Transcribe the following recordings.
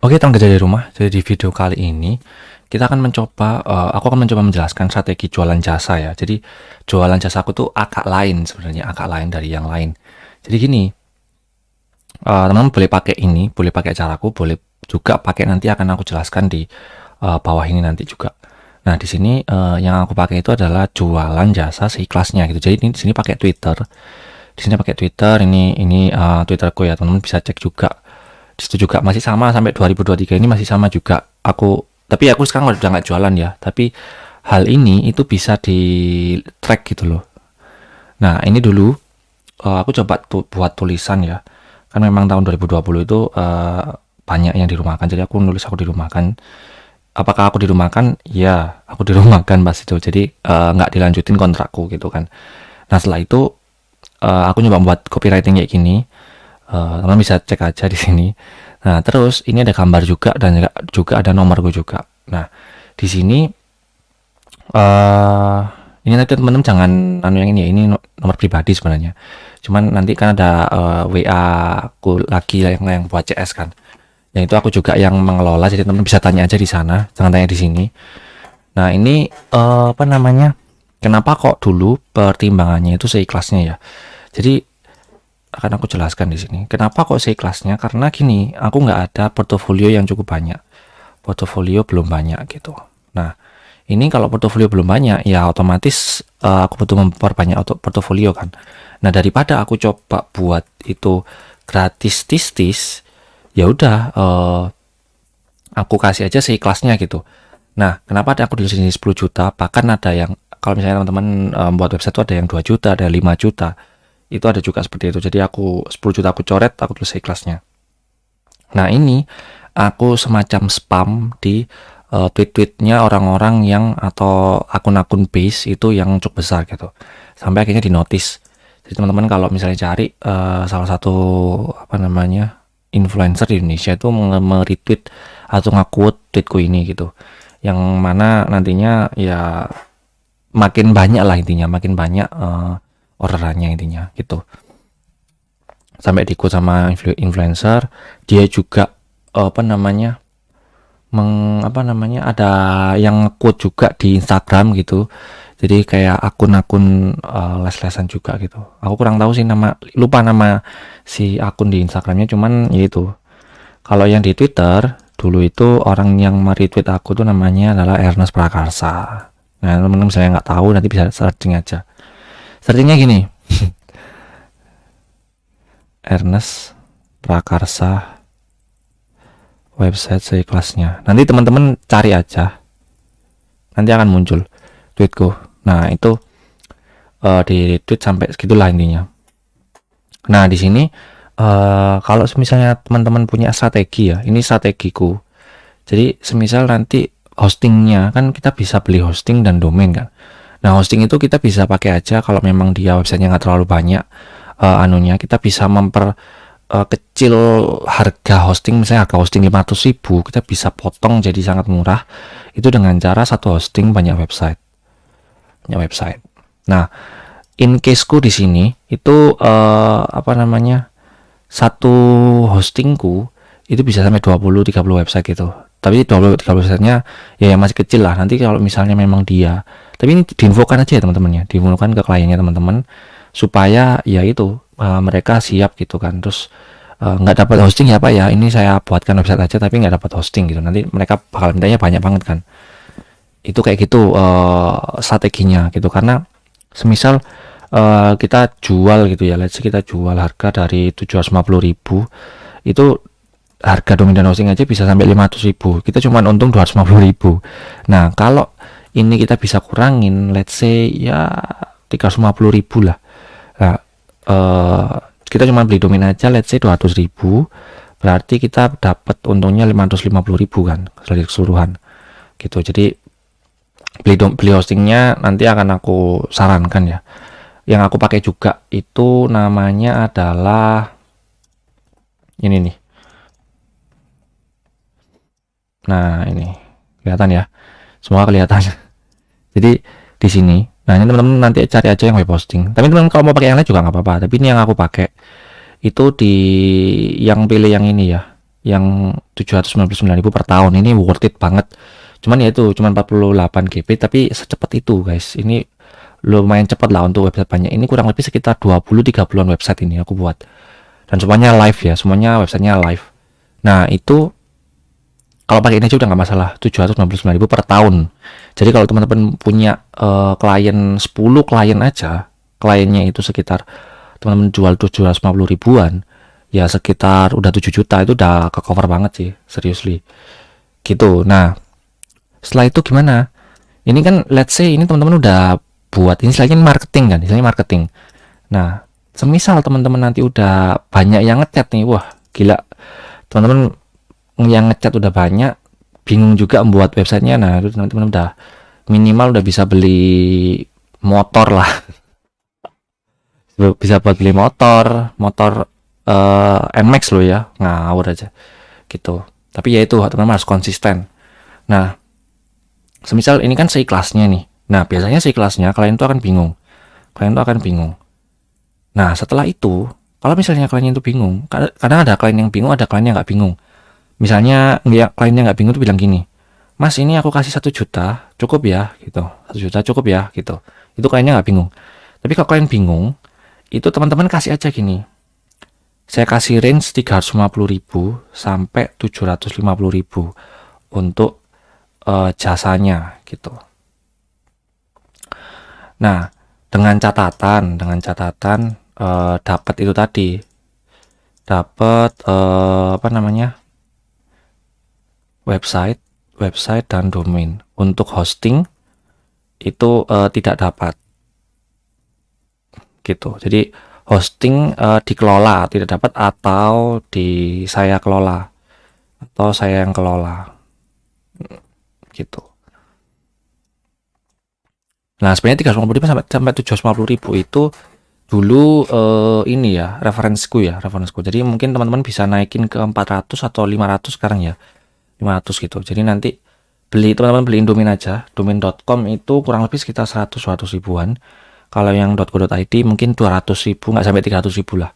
Oke, teman kerja dari rumah. Jadi di video kali ini kita akan mencoba, aku akan mencoba menjelaskan strategi jualan jasa ya. Jadi jualan jasa aku tuh agak lain sebenarnya, agak lain dari yang lain. Jadi gini, teman-teman boleh pakai ini, boleh pakai caraku, boleh juga pakai nanti akan aku jelaskan di bawah ini nanti juga. Nah di sini yang aku pakai itu adalah jualan jasa seikhlasnya gitu. Jadi ini di sini pakai Twitter, di sini pakai Twitter. Ini Twitterku ya, teman-teman bisa cek juga. Di situ juga masih sama sampai 2023 ini masih sama juga. Tapi aku sekarang udah nggak jualan ya. Tapi hal ini itu bisa di track gitu loh. Nah ini dulu aku coba buat tulisan ya. Kan memang tahun 2020 itu banyak yang dirumahkan. Jadi aku nulis aku dirumahkan. Apakah aku dirumahkan? Ya, aku dirumahkan pas itu. Jadi nggak dilanjutin kontrakku gitu kan. Nah setelah itu aku nyoba buat copywriting kayak gini. Teman bisa cek aja di sini. Nah, terus ini ada gambar juga dan juga ada nomorku juga. Nah, di sini ini nanti teman-teman jangan yang ini ya, ini nomor pribadi sebenarnya. Cuman nanti kan ada WA aku lagi yang buat CS kan. Yang itu aku juga yang mengelola, jadi teman-teman bisa tanya aja di sana, jangan tanya di sini. Nah, ini apa namanya? Kenapa kok dulu pertimbangannya itu seikhlasnya ya? Jadi akan aku jelaskan di sini. Kenapa kok seikhlasnya? Karena gini, aku nggak ada portofolio yang cukup banyak. Portofolio belum banyak gitu. Nah, ini kalau portofolio belum banyak, ya otomatis aku butuh memperbanyak portofolio kan. Nah, daripada aku coba buat itu gratis tis-tis, ya udah aku kasih aja seikhlasnya gitu. Nah, kenapa ada aku di sini 10 juta? Bahkan ada yang kalau misalnya teman-teman buat website itu ada yang 2 juta, ada 5 juta. Itu ada juga seperti itu. Jadi aku 10 juta aku coret, aku tulis ikhlasnya. Nah ini aku semacam spam di tweet-tweetnya orang-orang yang atau akun-akun base itu yang cukup besar gitu. Sampai akhirnya di notice. Jadi teman-teman kalau misalnya cari salah satu apa namanya influencer di Indonesia itu nge-retweet atau nge-quote tweetku ini gitu. Yang mana nantinya ya makin banyak lah intinya, makin banyak orderannya intinya gitu. Sampai diikut sama influencer, dia juga apa namanya ada yang quote juga di Instagram gitu. Jadi kayak akun-akun les-lesan juga gitu. Aku kurang tahu sih lupa nama si akun di Instagramnya, cuman ya itu. Kalau yang di Twitter dulu itu orang yang meretweet aku tuh namanya adalah Ernest Prakarsa. Nah teman-teman misalnya nggak tahu nanti bisa searching aja. Searchingnya gini, Ernest Prakarsa website seikhlasnya. Nanti teman-teman cari aja, nanti akan muncul tweetku. Nah itu di tweet sampai segitulah intinya. Nah di sini kalau misalnya teman-teman punya strategi ya, ini strategiku. Jadi semisal nanti hostingnya kan kita bisa beli hosting dan domain kan. Nah hosting itu kita bisa pakai aja kalau memang dia websitenya nggak terlalu banyak kita bisa kecil harga hosting, misalnya harga hosting 500.000 kita bisa potong jadi sangat murah itu dengan cara satu hosting banyak website. Nah in caseku di sini itu satu hostingku itu bisa sampai 20-30 website gitu. Tapi 20-30 websitenya ya yang masih kecil lah. Nanti kalau misalnya memang dia, tapi ini diinfokan aja ya teman-teman ya, diinfokan ke kliennya teman-teman supaya ya itu mereka siap gitu kan. Terus nggak dapat hosting ya Pak ya, ini saya buatkan website aja tapi nggak dapat hosting gitu. Nanti mereka bakal mintanya banyak banget kan. Itu kayak gitu strateginya gitu. Karena semisal kita jual gitu ya, let's say kita jual harga dari 750.000, itu harga domain dan hosting aja bisa sampai 500.000, kita cuma untung 250.000. Nah kalau ini kita bisa kurangin let's say ya 350.000 lah. Nah kita cuma beli domain aja let's say 200.000, berarti kita dapat untungnya 550.000 kan dari keseluruhan gitu. Jadi beli hostingnya nanti akan aku sarankan ya. Yang aku pakai juga itu namanya adalah ini nih. Nah ini kelihatan ya, semua kelihatan. Jadi di sini, nah ini teman-teman nanti cari aja yang web hosting. Tapi teman-teman kalau mau pakai yang lain juga nggak apa-apa. Tapi ini yang aku pakai itu yang pilih yang ini ya, yang 799.000 per tahun. Ini worth it banget. Cuman ya itu cuma 48 GB tapi secepat itu guys. Ini lumayan cepat lah untuk website banyak. Ini kurang lebih sekitar 20-30an website ini aku buat. Dan semuanya live ya, semuanya websitenya live. Nah itu kalau pakai ini aja udah nggak masalah, 799.000 per tahun. Jadi kalau teman-teman punya klien 10 klien aja, kliennya itu sekitar teman-teman jual 750 ribuan, ya sekitar udah 7 juta, itu udah ke cover banget sih, seriously. Gitu. Nah, setelah itu gimana? Ini kan let's say ini teman-teman udah buat ini istilahnya marketing kan, istilahnya marketing. Nah, semisal teman-teman nanti udah banyak yang ngechat nih, wah gila, teman-teman yang ngechat udah banyak, bingung juga membuat websitenya. Nah, itu teman-teman udah minimal udah bisa beli motor lah, bisa buat beli motor NMAX loh ya, ngawur aja gitu. Tapi ya itu teman-teman harus konsisten. Nah, semisal ini kan seikhlasnya nih. Nah, biasanya seikhlasnya kalian tuh akan bingung. Nah, setelah itu, kalau misalnya kalian itu bingung, kadang ada klien yang bingung, ada klien yang nggak bingung. Misalnya kliennya nggak bingung tuh bilang gini, Mas ini aku kasih 1 juta, cukup ya gitu. 1 juta cukup ya gitu. Itu kliennya nggak bingung. Tapi kalau kalian bingung, itu teman-teman kasih aja gini. Saya kasih range 350.000 sampai 750.000 untuk jasanya gitu. Nah, dengan catatan dapat itu tadi, dapat apa namanya, website dan domain. Untuk hosting itu tidak dapat gitu. Jadi hosting dikelola tidak dapat, atau saya kelola, atau saya yang kelola gitu. Nah, sebenarnya 350.000 sampai 750.000 itu dulu ini ya referensiku. Jadi mungkin teman-teman bisa naikin ke 400 atau 500 sekarang ya, 500 gitu. Jadi nanti teman-teman beliin domain aja, domain.com itu kurang lebih sekitar 100 ribuan. Kalau yang .co.id mungkin 200.000, nggak sampai 300.000 lah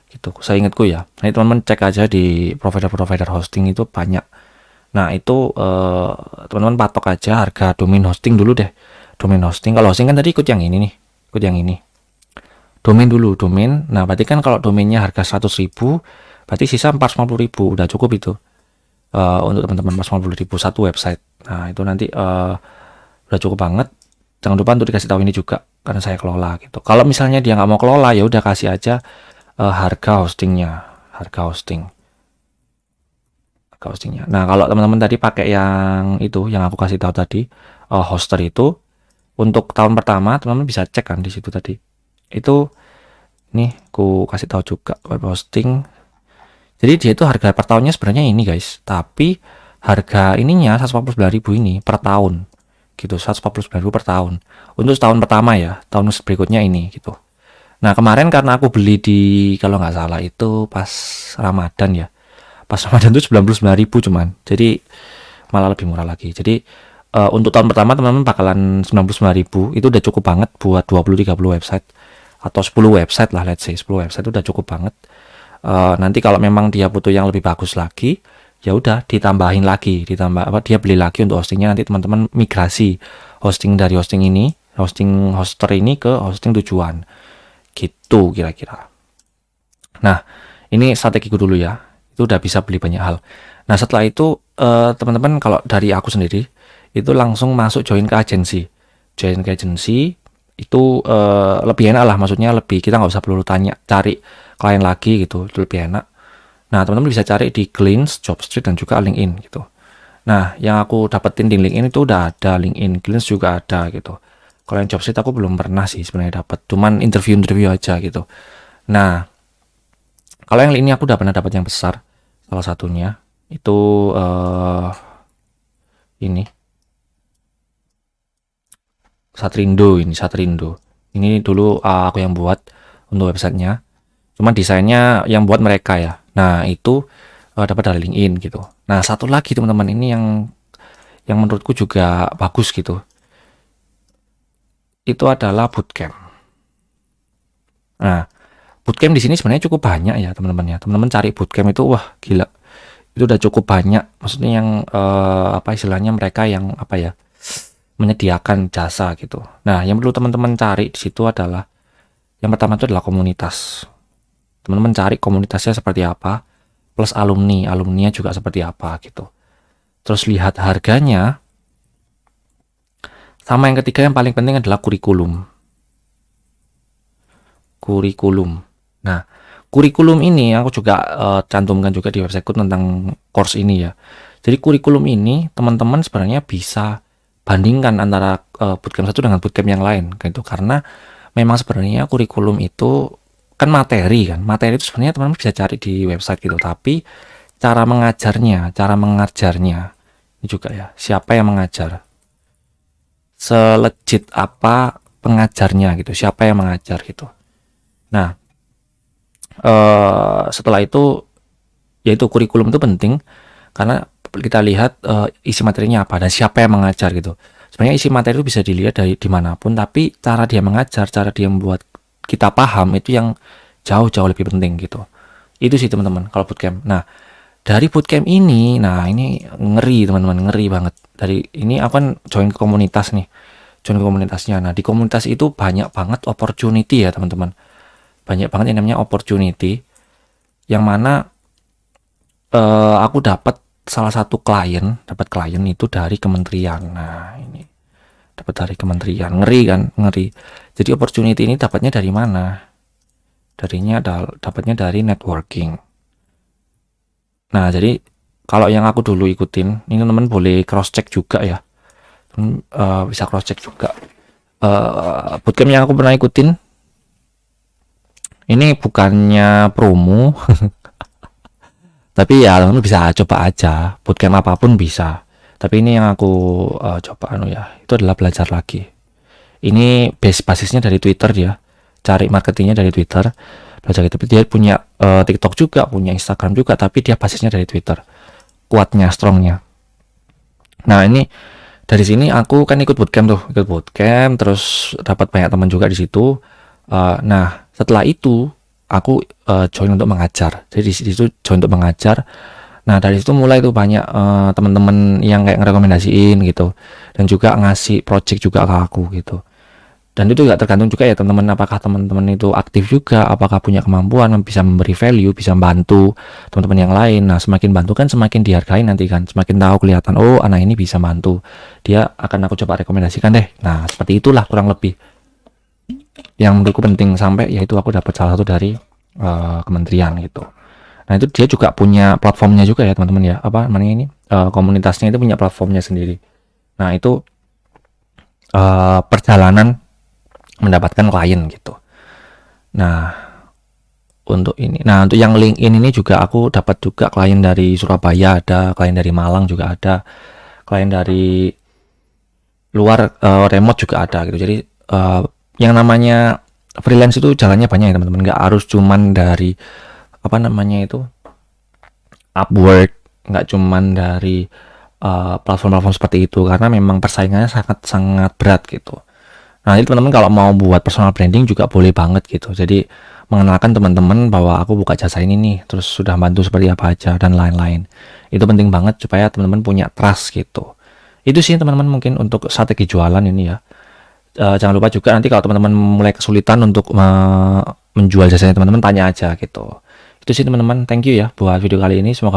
gitu, saya ingatku ya. Nah, teman-teman cek aja di provider hosting itu banyak. Nah, itu teman-teman patok aja harga domain hosting dulu deh. Domain hosting, kalau hosting kan tadi ikut yang ini nih, domain dulu, domain. Nah, berarti kan kalau domainnya harga 100.000, berarti sisa 450.000, udah cukup itu untuk teman-teman. 450.000 satu website. Nah, itu nanti udah cukup banget. Jangan lupa untuk dikasih tahu ini juga, karena saya kelola gitu. Kalau misalnya dia nggak mau kelola, ya udah kasih aja harga hostingnya. Nah, kalau teman-teman tadi pakai yang itu, yang aku kasih tahu tadi, hoster itu, untuk tahun pertama teman-teman bisa cek kan di situ tadi. Itu nih aku kasih tahu juga, web hosting. Jadi dia itu harga per tahunnya sebenarnya ini guys, tapi harga ininya 149.000 ini per tahun gitu, 149.000 per tahun untuk setahun pertama ya. Tahun berikutnya ini gitu. Nah, kemarin karena aku beli di, kalau nggak salah itu pas Ramadan ya, pas Ramadan itu 99.000 cuman, jadi malah lebih murah lagi. Jadi untuk tahun pertama teman-teman bakalan 99.000, itu udah cukup banget buat 20-30 website atau 10 website lah, let's say 10 website itu udah cukup banget. Nanti kalau memang dia butuh yang lebih bagus lagi, ya udah ditambahin lagi, dia beli lagi untuk hostingnya. Nanti teman-teman migrasi hosting dari hosting hoster ini ke hosting tujuan gitu kira-kira. Nah, ini strategiku dulu ya, itu udah bisa beli banyak hal. Nah, setelah itu teman-teman kalau dari aku sendiri itu langsung masuk join ke agensi itu lebih enak lah, maksudnya lebih, kita nggak usah perlu cari klien lagi gitu, itu lebih enak. Nah, teman-teman bisa cari di Glints, Jobstreet, dan juga LinkedIn gitu. Nah, yang aku dapetin di LinkedIn itu udah ada, LinkedIn, Glints juga ada gitu. Kalau yang Jobstreet aku belum pernah sih sebenarnya dapat, cuman interview aja gitu. Nah, kalau yang ini aku udah pernah dapat yang besar, salah satunya itu ini Satrindo. Ini dulu aku yang buat untuk websitenya, cuman desainnya yang buat mereka ya. Nah, itu dapat dari LinkedIn gitu. Nah, satu lagi teman-teman, ini yang menurutku juga bagus gitu, itu adalah bootcamp. Nah, bootcamp di sini sebenarnya cukup banyak ya teman-teman ya. Teman-teman cari bootcamp itu wah gila, Itu udah cukup banyak, maksudnya yang apa istilahnya, mereka yang apa ya, menyediakan jasa gitu. Nah, yang perlu teman-teman cari di situ adalah yang pertama itu adalah komunitas. Teman-teman cari komunitasnya seperti apa, plus alumninya juga seperti apa gitu. Terus lihat harganya, sama yang ketiga yang paling penting adalah kurikulum. Nah, kurikulum ini aku juga cantumkan juga di websiteku tentang course ini ya. Jadi kurikulum ini teman-teman sebenarnya bisa bandingkan antara bootcamp satu dengan bootcamp yang lain gitu, karena memang sebenarnya kurikulum itu kan materi kan. Materi itu sebenarnya teman-teman bisa cari di website gitu, tapi cara mengajarnya ini juga ya, siapa yang mengajar, selejit apa pengajarnya gitu, siapa yang mengajar gitu. Nah, setelah itu yaitu kurikulum itu penting karena kita lihat isi materinya apa dan siapa yang mengajar gitu. Sebenarnya isi materi itu bisa dilihat dari dimanapun, tapi cara dia mengajar, cara dia membuat kita paham itu yang jauh-jauh lebih penting gitu. Itu sih teman-teman kalau bootcamp. Nah, dari bootcamp ini, nah ini ngeri teman-teman, ngeri banget. Dari ini aku kan join ke komunitas nih, join ke komunitasnya. Nah, di komunitas itu banyak banget opportunity ya teman-teman. Banyak banget yang namanya opportunity, yang mana aku dapat salah satu dapat klien itu dari kementerian. Nah, ini dapat dari kementerian, ngeri kan, ngeri. Jadi opportunity ini dapatnya dari mana? Dapatnya dari networking. Nah, jadi kalau yang aku dulu ikutin, ini teman-teman boleh cross check juga ya. Bisa cross check juga. Bootcamp yang aku pernah ikutin ini bukannya promo, tapi ya teman-teman bisa coba aja. Bootcamp apapun bisa. Tapi ini yang aku coba itu adalah belajar lagi. Ini basisnya dari Twitter dia. Cari marketingnya dari Twitter. Belajar gitu. Dia punya TikTok juga, punya Instagram juga, tapi dia basisnya dari Twitter. Kuatnya, strongnya. Nah, ini dari sini aku kan ikut bootcamp, terus dapat banyak teman juga di situ. Nah, setelah itu aku join untuk mengajar. Jadi di situ join untuk mengajar. Nah, dari situ mulai tuh banyak teman-teman yang kayak ngerekomendasiin gitu, dan juga ngasih project juga ke aku gitu. Dan itu juga tergantung juga ya teman-teman, apakah teman-teman itu aktif juga, apakah punya kemampuan bisa memberi value, bisa membantu teman-teman yang lain. Nah, semakin bantu kan semakin dihargai nanti kan, semakin tahu kelihatan, oh anak ini bisa bantu, dia akan aku coba rekomendasikan deh. Nah, seperti itulah kurang lebih yang menurutku penting, sampai yaitu aku dapat salah satu dari kementerian gitu. Nah, itu dia juga punya platformnya juga ya teman-teman ya, apa namanya ini, komunitasnya itu punya platformnya sendiri. Nah, itu perjalanan mendapatkan klien gitu. Nah, untuk yang LinkedIn ini juga aku dapat juga klien dari Surabaya ada, klien dari Malang juga ada, klien dari luar remote juga ada gitu. Jadi yang namanya freelance itu jalannya banyak ya teman-teman, nggak harus cuman dari apa namanya itu Upwork, nggak cuman dari platform-platform seperti itu, karena memang persaingannya sangat berat gitu. Nah, ini teman-teman kalau mau buat personal branding juga boleh banget gitu. Jadi mengenalkan teman-teman bahwa aku buka jasa ini nih, terus sudah bantu seperti apa aja dan lain-lain. Itu penting banget supaya teman-teman punya trust gitu. Itu sih teman-teman mungkin untuk strategi jualan ini ya. Jangan lupa juga nanti kalau teman-teman mulai kesulitan untuk menjual jasanya teman-teman, tanya aja gitu. Itu sih teman-teman, thank you ya buat video kali ini. Semoga